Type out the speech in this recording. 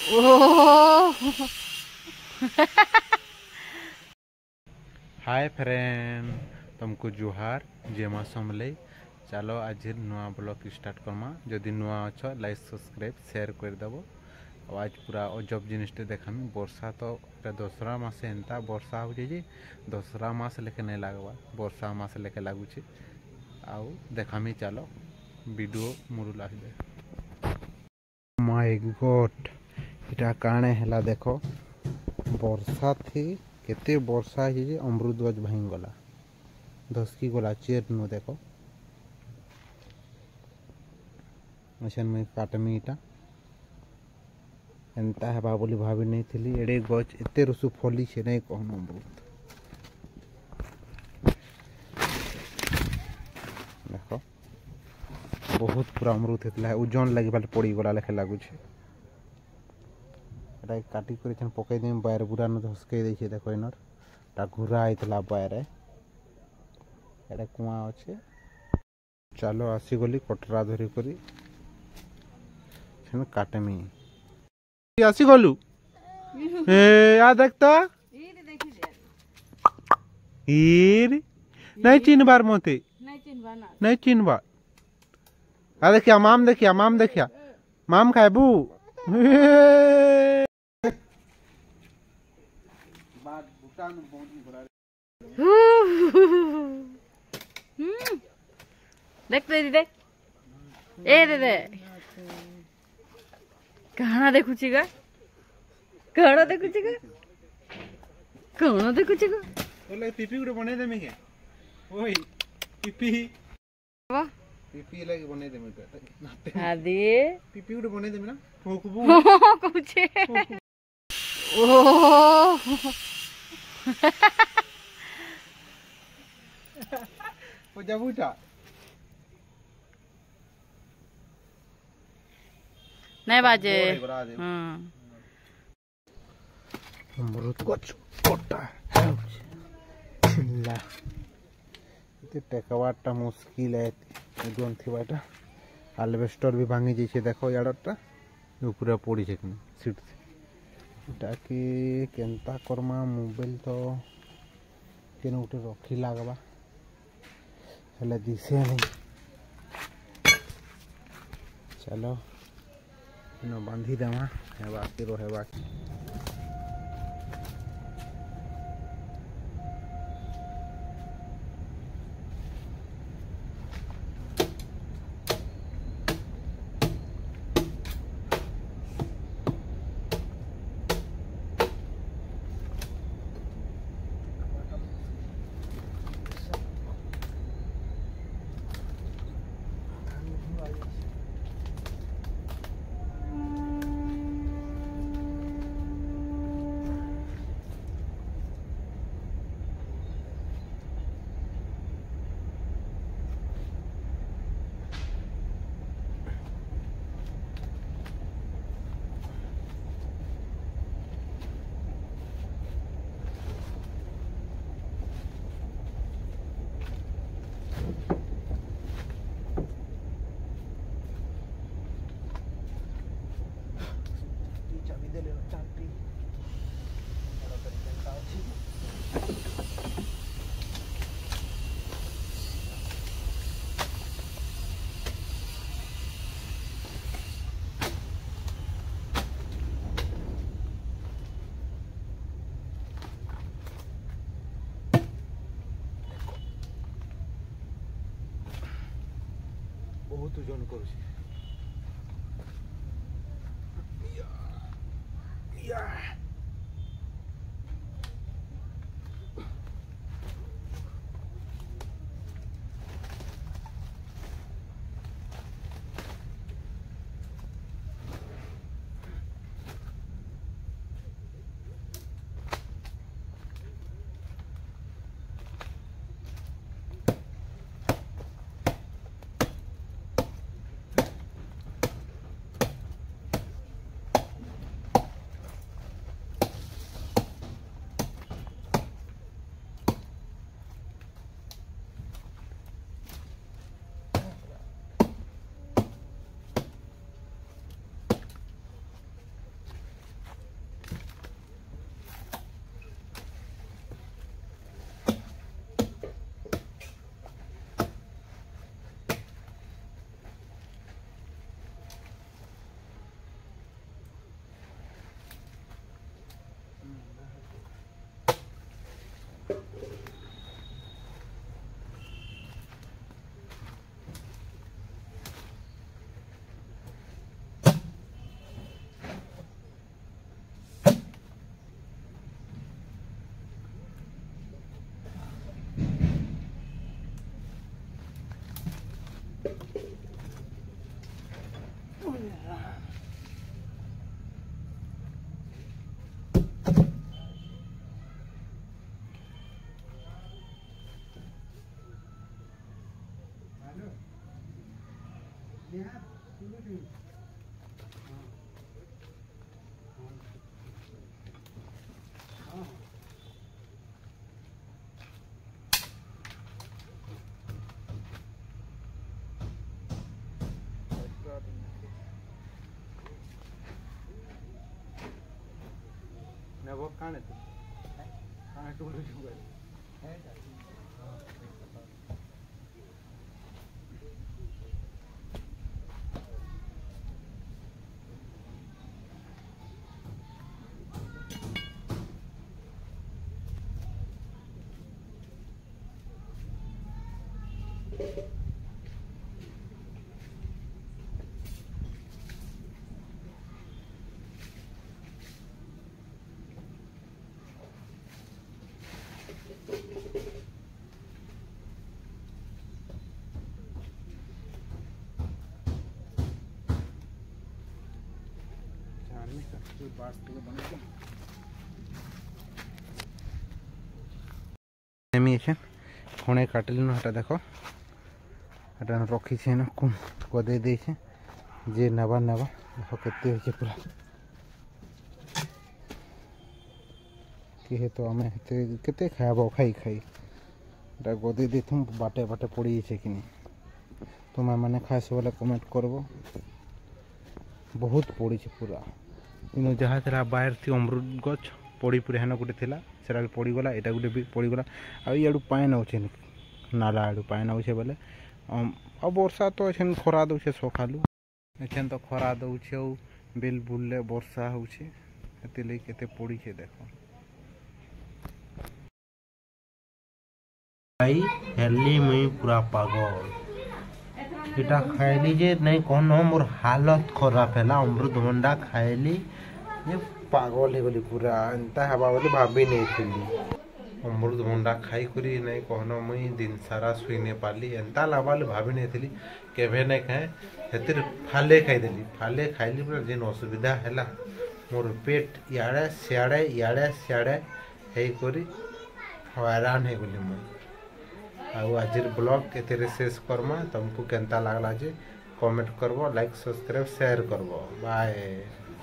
ओह hi friend, तुमको जुहार जय मां समलई। चलो आज नुआ ब्लॉग स्टार्ट करमा। जदि नुआ अच्छ लाइक सब्सक्राइब शेयर करदेव। आज पूरा अजब जिनिसटे देखामी। वर्षा तो दशहरा मास एंता वर्षा हो दशहरा मास लेखे नहीं लगवा, वर्षा मास लेखे लगुच। आउ देखामी चलो वीडियो मुरु लागे। माय गॉड, इटा काणे हला देखो। वर्षा थी केते वर्षा है, अमृत गज भांगी गला, धसकी गला चेर नु देखो। अच्छा मुई काटमी इटा एंता हेबा बोली भाभी नहीं थी। एड़े गज एते रसु फली छे नहीं कहन अमृत। देखो बहुत पूरा अमृत होता है, ओजन लगे बाले पड़ी गला लेखे लगुच। काटी कर पकई देमी बायर बुरा न धसकई दे। देखो इनर घुरा होता बायर एडे कुआ अच्छे। चलो आसीगली कटरा धरिक काटमी। आसीगलु आ देख तो नहीं चिन्हबार मते नहीं चिन्हबार। आ देखिया माम देखिया माम खाबू। देख दे देख ए दे कहां देखुची गा, कहां देखुची गा, कहां देखुची गा। ओले पीपी गुडे बने देमे के ओई पीपी वाह पीपी लगे बने देमे के आदि पीपी गुडे बने देमे ना ठोकबू कुछे ओ ओ जाबूटा नहीं बाजे। अमृत गच कोटा छिल्ला ते टेकवाटा मुश्किल है। जोन थिबाटा एल्वेस्टर भी भांगी जाइछे। देखो याडटा ऊपर पड़ी छे कि सीट ताकि केनता करमा। मोबाइल तो केन उठे रखी लागबा हेले दिसे नहीं। चलो इन बांधी देवा हेबा कि रहेबा। बहुत ओजन करुछि। ନେବ କାଣେ ତୁ କାଣେ ଟୁଲୁ ଯିବୁ खुणे काटिल हटा देख हटा रखी न गदे दे जे नवा नवा देख के पूरा किए तो आम के खाब खाई खाई गदे दे बाटे बाटे पड़ी कि तुम मैंने खास बोले कमेंट करब बहुत पड़ी पूरा इन जहाँ था बाहर थी अमृत गच पड़ी पूरा हेन गोटे थी से पड़गला यहाँ गोटे भी पड़गला आड़ू पान आचे नाला आड़ू पान आचे बोले आ वर्षा तो एछन खरा दौचे सकालू एछन तो खरा दौचे बिल बुलले वर्षा होचे केते पड़ी देख भाई हेली मुई पूरा पागल इटा खाइली जे नहीं कहन मोर हालत खराब है अमृतभंडा खाइली ये पागल है बोली पूरा एंता हवा बोली भाभी नहीं थी अमृतभंडा खाई करी नहीं कहन मुई दिन सारा शुई नहीं पाली एंता लाभा भाभी नहीं थी केवे नहीं खाए हेतिर फाले खाईदेली फाले खाइली पूरा जेन असुविधा है मोर पेट इे सियाड़े है करी हैरान है गली मुई आज ब्लॉग एते शेष करमा तुमको केनता लगला जे कमेंट करबो लाइक सब्सक्राइब शेयर करबो बाय।